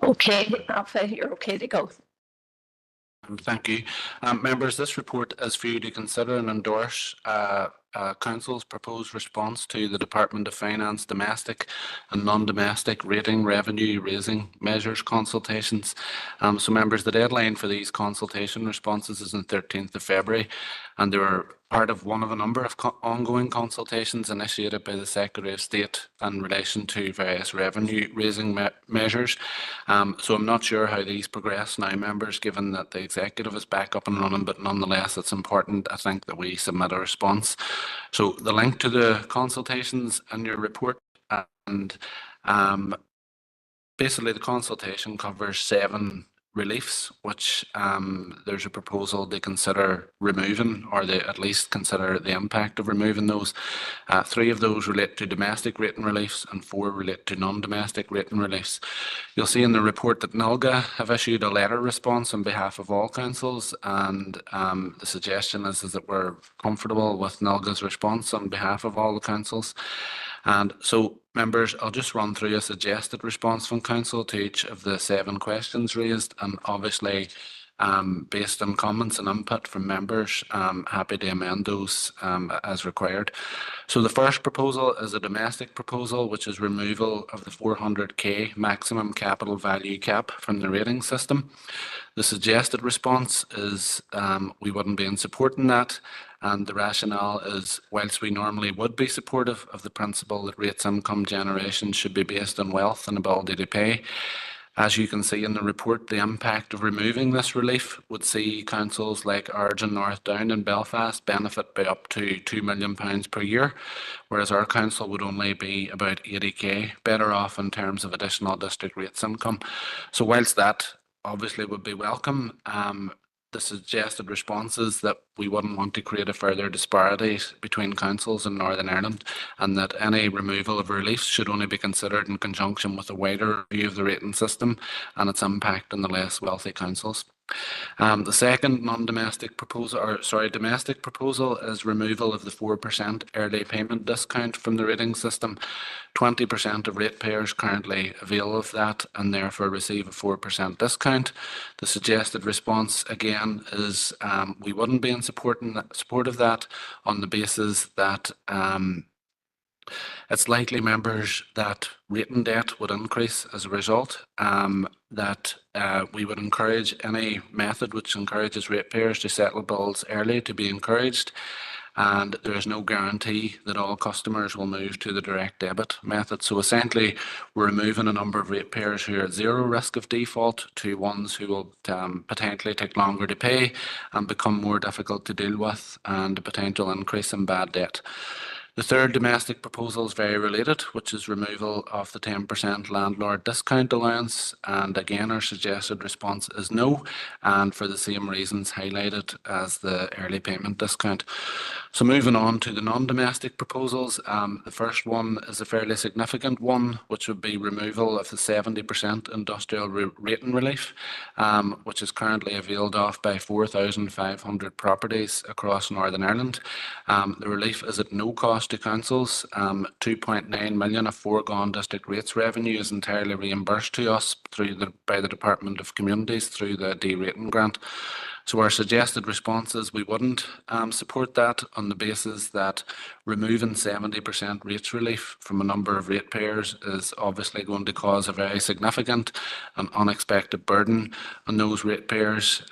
Okay, Alpha, you're okay to go. Thank you. Members, this report is for you to consider and endorse Council's proposed response to the Department of Finance domestic and non-domestic rating revenue raising measures consultations. So members, the deadline for these consultation responses is on 13th of February, and they were part of one of a number of ongoing consultations initiated by the Secretary of State in relation to various revenue raising measures. So I'm not sure how these progress now, members, given that the executive is back up and running, but nonetheless it's important, I think, that we submit a response. So the link to the consultations in your report, and basically the consultation covers 7 reliefs, which there's a proposal to consider removing, or they at least consider the impact of removing those. 3 of those relate to domestic rating reliefs and 4 relate to non-domestic rating reliefs. You'll see in the report that NILGA have issued a letter response on behalf of all councils, and the suggestion is that we're comfortable with NILGA's response on behalf of all the councils. And so, members, I'll just run through a suggested response from Council to each of the 7 questions raised, and obviously, based on comments and input from members, I'm happy to amend those as required. So the first proposal is a domestic proposal, which is removal of the 400k maximum capital value cap from the rating system. The suggested response is we wouldn't be in supporting that, and the rationale is, whilst we normally would be supportive of the principle that rates income generation should be based on wealth and ability to pay, as you can see in the report, the impact of removing this relief would see councils like Ards and North Down and Belfast benefit by up to £2 million per year, whereas our council would only be about 80k better off in terms of additional district rates income. So whilst that obviously would be welcome, the suggested response is that we wouldn't want to create a further disparity between councils in Northern Ireland, and that any removal of reliefs should only be considered in conjunction with a wider review of the rating system and its impact on the less wealthy councils. The second domestic proposal is removal of the 4% early payment discount from the rating system. 20% of ratepayers currently avail of that and therefore receive a 4% discount. The suggested response again is we wouldn't be in support of that on the basis that it's likely, members, that rating debt would increase as a result, that we would encourage any method which encourages ratepayers to settle bills early to be encouraged, and there is no guarantee that all customers will move to the direct debit method. So essentially, we're removing a number of ratepayers who are at zero risk of default to ones who will potentially take longer to pay and become more difficult to deal with, and a potential increase in bad debt. The third domestic proposal is very related, which is removal of the 10% landlord discount allowance, and again our suggested response is no, and for the same reasons highlighted as the early payment discount. So moving on to the non-domestic proposals, the first one is a fairly significant one, which would be removal of the 70% industrial rating relief, which is currently availed of by 4,500 properties across Northern Ireland. The relief is at no cost to councils. 2.9 million of foregone district rates revenue is entirely reimbursed to us by the Department of Communities through the D-rating grant. So our suggested response is we wouldn't support that on the basis that removing 70% rates relief from a number of ratepayers is obviously going to cause a very significant and unexpected burden on those ratepayers.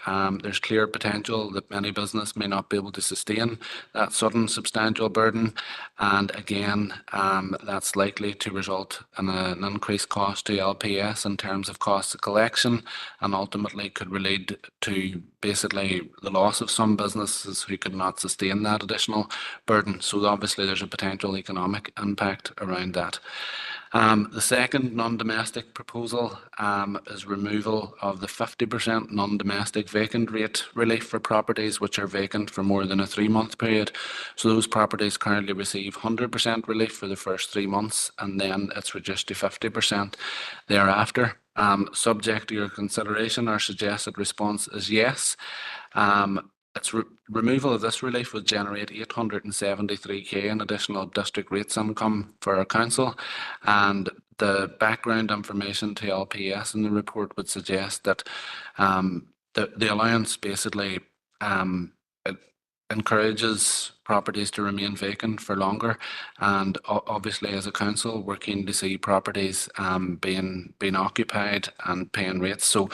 There's clear potential that many business may not be able to sustain that sudden substantial burden, and again that's likely to result in an increased cost to LPS in terms of costs of collection, and ultimately could lead to basically the loss of some businesses who could not sustain that additional burden. So obviously there's a potential economic impact around that. The second non-domestic proposal is removal of the 50% non-domestic vacant rate relief for properties which are vacant for more than a 3-month period. So those properties currently receive 100% relief for the first 3 months, and then it's reduced to 50% thereafter. Subject to your consideration, our suggested response is yes. Removal of this relief would generate 873k in additional district rates income for our council, and the background information to LPS in the report would suggest that the allowance basically it encourages properties to remain vacant for longer, and obviously as a council we're keen to see properties being occupied and paying rates. So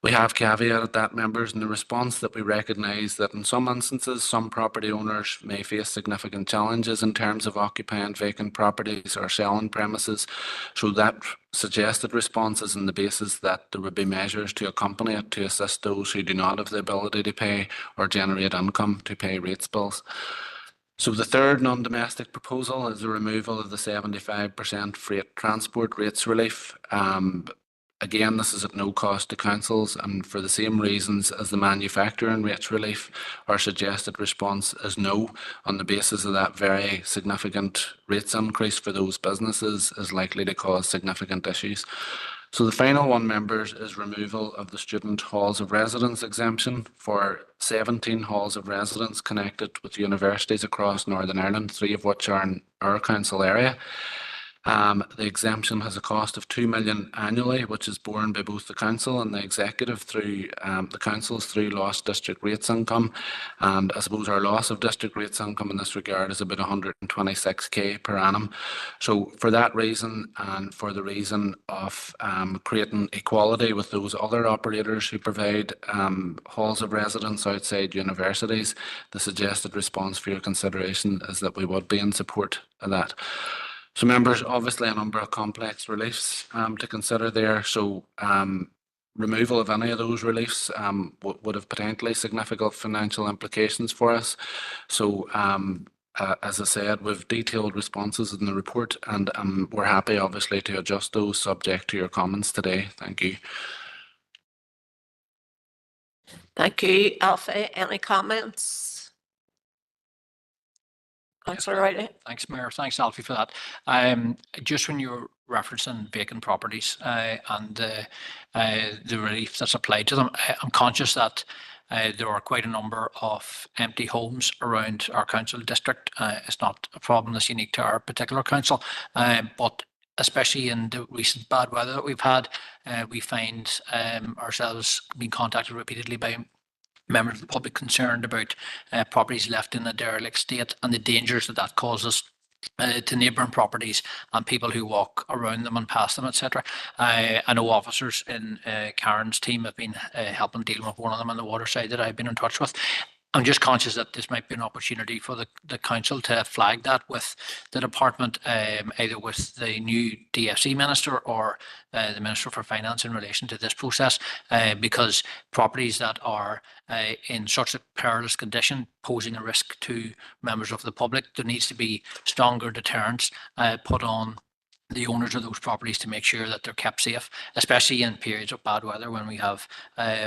we have caveated that, members, in the response that we recognise that in some instances some property owners may face significant challenges in terms of occupying vacant properties or selling premises. So that suggested response is on the basis that there would be measures to accompany it to assist those who do not have the ability to pay or generate income to pay rates bills. So the third non-domestic proposal is the removal of the 75% freight transport rates relief. Again, this is at no cost to councils, and for the same reasons as the manufacturing rates relief, our suggested response is no, on the basis of that very significant rates increase for those businesses is likely to cause significant issues. So the final one, members, is removal of the student halls of residence exemption for 17 halls of residence connected with universities across Northern Ireland, 3 of which are in our council area. The exemption has a cost of $2 million annually, which is borne by both the council and the executive through the councils through lost district rates income. And I suppose our loss of district rates income in this regard is about 126k per annum. So for that reason, and for the reason of creating equality with those other operators who provide halls of residence outside universities, the suggested response for your consideration is that we would be in support of that. So, members, obviously a number of complex reliefs to consider there. So removal of any of those reliefs would have potentially significant financial implications for us. So as I said, we've detailed responses in the report, and we're happy obviously to adjust those subject to your comments today. Thank you. Thank you, Alfie. Any comments? Councillor Riley. Thanks, Mayor. Thanks, Alfie, for that. Just when you're referencing vacant properties and the relief that's applied to them, I'm conscious that there are quite a number of empty homes around our council district. It's not a problem that's unique to our particular council, but especially in the recent bad weather that we've had, we find ourselves being contacted repeatedly by members of the public concerned about properties left in a derelict state and the dangers that that causes to neighbouring properties and people who walk around them and past them, etc. I know officers in Karen's team have been helping deal with one of them on the waterside that I've been in touch with. I'm just conscious that this might be an opportunity for the council to flag that with the department, either with the new DFC minister or the Minister for Finance in relation to this process, because properties that are in such a perilous condition, posing a risk to members of the public, there needs to be stronger deterrents put on the owners of those properties to make sure that they're kept safe, especially in periods of bad weather when we have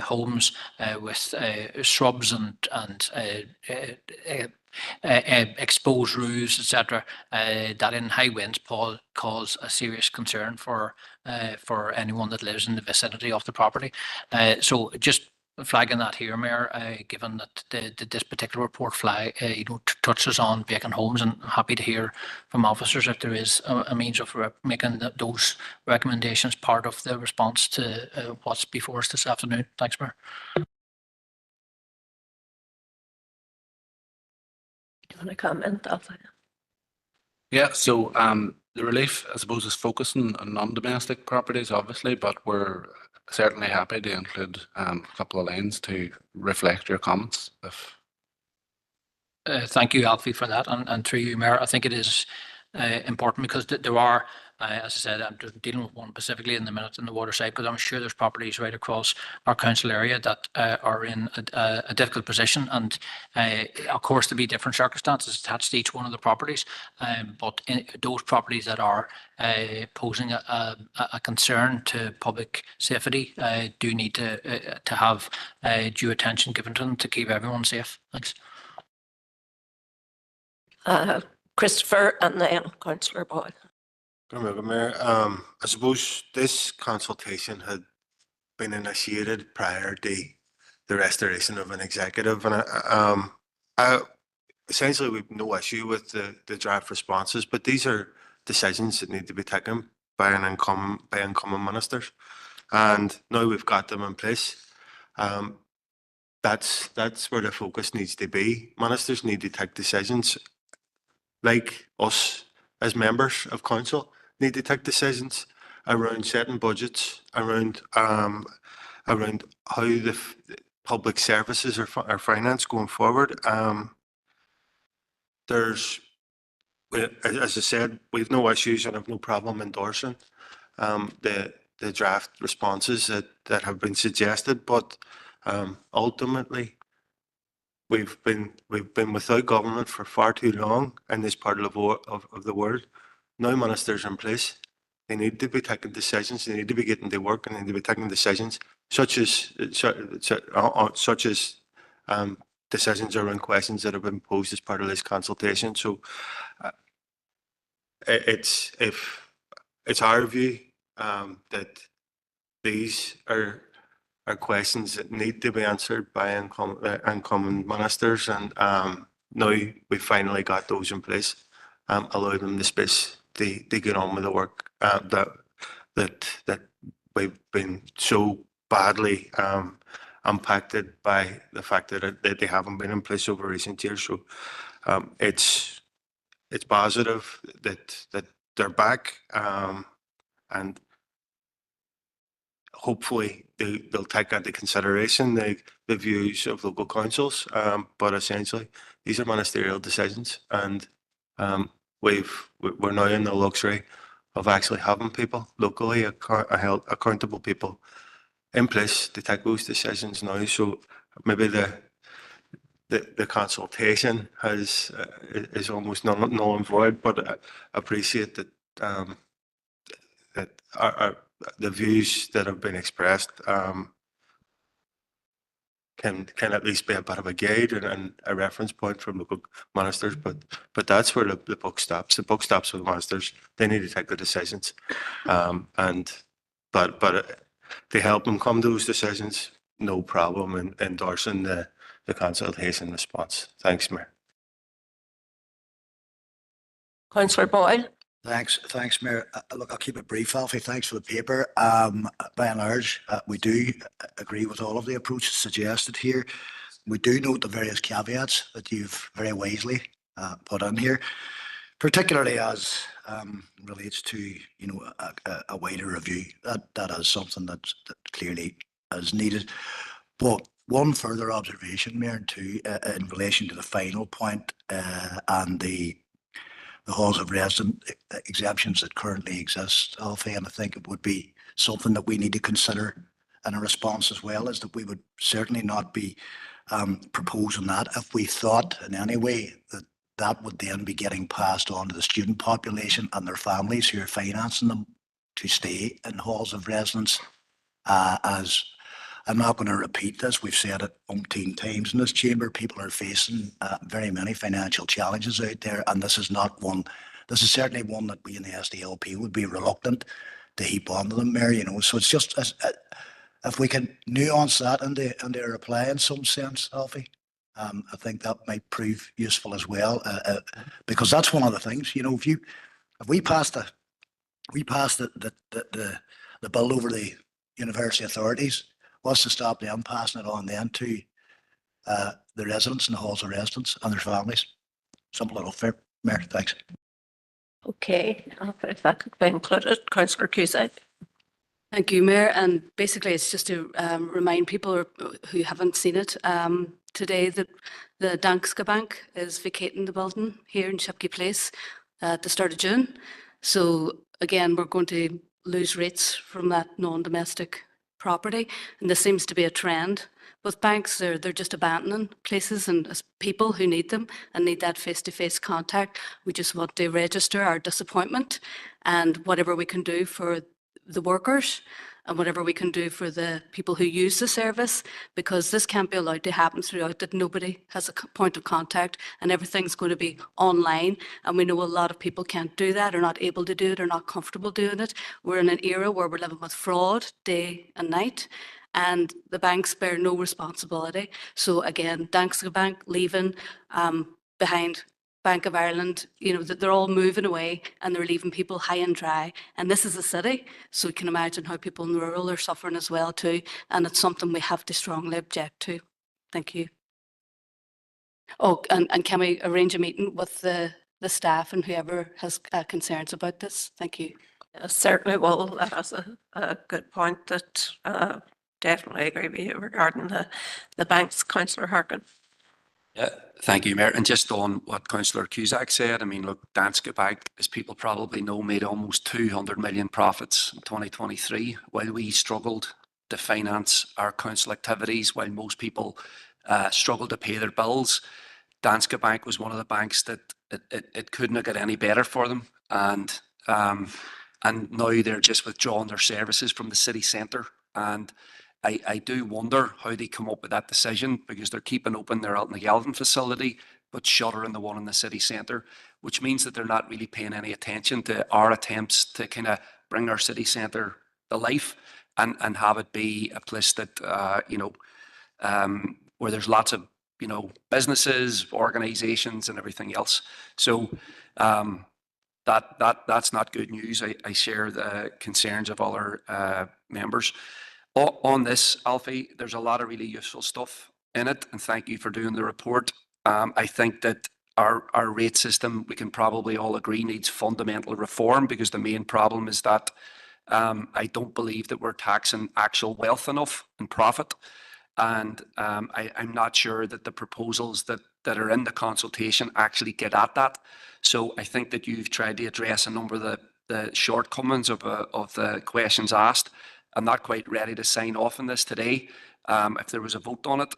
homes with shrubs and exposed roofs, etc., that in high winds cause a serious concern for anyone that lives in the vicinity of the property. So just flagging that here, Mayor, given that this particular report touches on vacant homes, and I'm happy to hear from officers if there is a means of making those recommendations part of the response to what's before us this afternoon. Thanks, Mayor. Do you want to comment, Alfie? Yeah, so the relief, I suppose, is focusing on non-domestic properties, obviously, but we're certainly happy to include a couple of lines to reflect your comments. Thank you, Alfie, for that, and through you, Mayor. I think it is important because there are, as I said, I'm dealing with one specifically in the minute in the waterside, but I'm sure there's properties right across our council area that are in a difficult position, and of course there'll be different circumstances attached to each one of the properties, but those properties that are posing a concern to public safety do need to have due attention given to them to keep everyone safe. Thanks. Christopher and then Councillor Boyle. Mayor, I suppose this consultation had been initiated prior to the restoration of an executive, and essentially we've no issue with the draft responses, but these are decisions that need to be taken by incoming ministers, and now we've got them in place. That's where the focus needs to be. Ministers need to take decisions, like us as members of council need to take decisions around setting budgets, around how the public services are financed going forward. As I said, we've no issues and have no problem endorsing the draft responses that have been suggested, but ultimately we've been without government for far too long in this part of the world. Now ministers are in place. They need to be taking decisions. They need to be getting to work, and they need to be taking decisions such as decisions around questions that have been posed as part of this consultation. So it's our view that these are questions that need to be answered by incoming ministers, and now we finally got those in place. Allow them the space to get on with the work that we've been so badly impacted by the fact that they haven't been in place over recent years. So it's positive that they're back, and hopefully they'll take into consideration the views of local councils. But essentially, these are ministerial decisions, and we're now in the luxury of actually having people locally, accountable people in place to take those decisions now. So maybe the consultation is almost null and void, but I appreciate that that the views that have been expressed can at least be a bit of a guide and a reference point from local ministers, but that's where the buck stops. The buck stops with the ministers. They need to take the decisions, but to help them come to those decisions, no problem in endorsing the consultation response. Thanks, Mayor. Councillor Boyle. Thanks, Mayor. Look, I'll keep it brief, Alfie. Thanks for the paper. By and large, we do agree with all of the approaches suggested here. We do note the various caveats that you've very wisely put in here, particularly as relates to a wider review. That is something that clearly is needed. But one further observation, Mayor, too, in relation to the final point and the halls of residence exemptions that currently exist, Alfie, and I think it would be something that we need to consider in a response as well, is that we would certainly not be proposing that if we thought in any way that that would then be getting passed on to the student population and their families who are financing them to stay in halls of residence. As I'm not going to repeat this, we've said it umpteen times in this chamber, people are facing very many financial challenges out there, and this is not one, this is certainly one that we in the SDLP would be reluctant to heap onto them, Mayor, so it's just, if we can nuance that into a reply in some sense, Alfie, I think that might prove useful as well, because that's one of the things, if we pass the bill over the university authorities, what's to stop them passing it on then to the residents in the halls of residence and their families? Simple enough, fair. Mayor, thanks. Okay, if that could be included, Councillor Cusack. Thank you, Mayor. And basically, it's just to remind people who haven't seen it, today that the Danske Bank is vacating the building here in Shipkey Place at the start of June. So again, we're going to lose rates from that non-domestic property, and this seems to be a trend with banks. They're just abandoning places and people who need them and need that face-to-face contact. We just want to register our disappointment, and whatever we can do for the workers and whatever we can do for the people who use the service, because this can't be allowed to happen throughout, that nobody has a point of contact and everything's going to be online. And we know a lot of people can't do that, or not able to do it, or not comfortable doing it. We're in an era where we're living with fraud day and night, and the banks bear no responsibility. So again, Danske Bank leaving behind Bank of Ireland, you know, that they're all moving away and they're leaving people high and dry. And this is a city, so you can imagine how people in rural are suffering as well too. And it's something we have to strongly object to. Thank you. Oh, and can we arrange a meeting with the staff and whoever has concerns about this? Thank you. Certainly will. That is a good point that definitely agree with you regarding the banks, Councillor Harkin. Yeah, thank you, Mayor. And just on what Councillor Cusack said, I mean, look, Danske Bank, as people probably know, made almost 200 million profits in 2023, while we struggled to finance our council activities, while most people struggled to pay their bills. Danske Bank was one of the banks that it couldn't have got any better for them. And now they're just withdrawing their services from the city centre. And I do wonder how they come up with that decision, because they're keeping open their Altnagelvin facility, but shuttering the one in the city centre, which means that they're not really paying any attention to our attempts to kind of bring our city centre to life and have it be a place that, where there's lots of, businesses, organisations and everything else. So that's not good news. I share the concerns of other members. On this, Alfie, there's a lot of really useful stuff in it, and thank you for doing the report. I think that our rate system, we can probably all agree, needs fundamental reform, because the main problem is that I don't believe that we're taxing actual wealth enough and profit. And I'm not sure that the proposals that are in the consultation actually get at that. So I think that you've tried to address a number of the shortcomings of the questions asked. I'm not quite ready to sign off on this today, if there was a vote on it.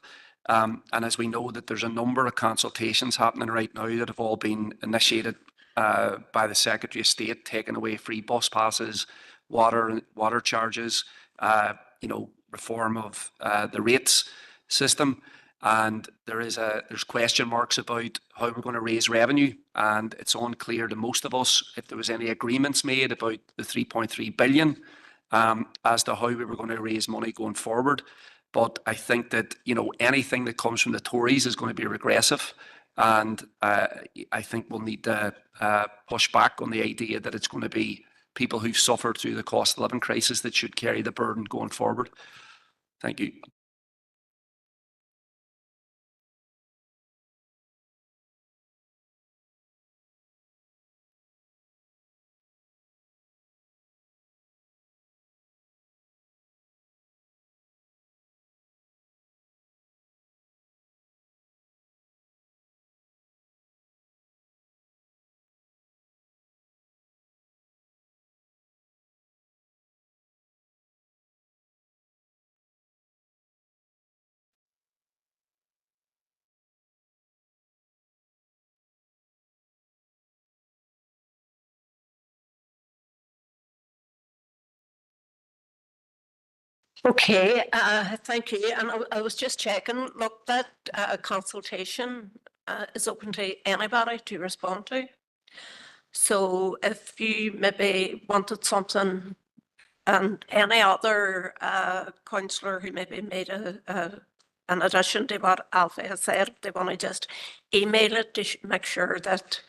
And as we know, that there's a number of consultations happening right now that have all been initiated by the Secretary of State, taking away free bus passes, water charges, reform of the rates system. And there's question marks about how we're going to raise revenue, and it's unclear to most of us if there was any agreements made about the 3.3 billion as to how we were going to raise money going forward. But I think that anything that comes from the Tories is going to be regressive, and I think we'll need to push back on the idea that it's going to be people who've suffered through the cost of living crisis that should carry the burden going forward. Thank you. Okay, thank you. And I was just checking, look, that consultation is open to anybody to respond to. So if you maybe wanted something, and any other councillor who maybe made an addition to what Alfie has said, if they want to just email it to make sure that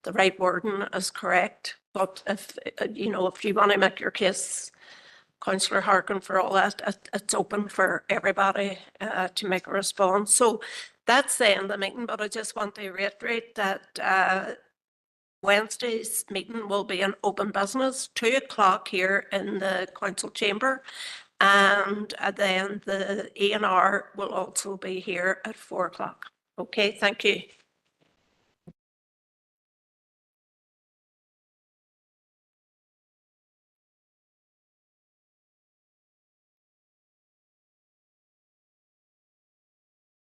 the right wording is correct. But if you want to make your case, Councillor Harkin, for all that, it's open for everybody to make a response. So that's the end of the meeting, but I just want to reiterate that Wednesday's meeting will be an open business, 2 o'clock here in the council chamber, and then the E&R will also be here at 4 o'clock. Okay, thank you.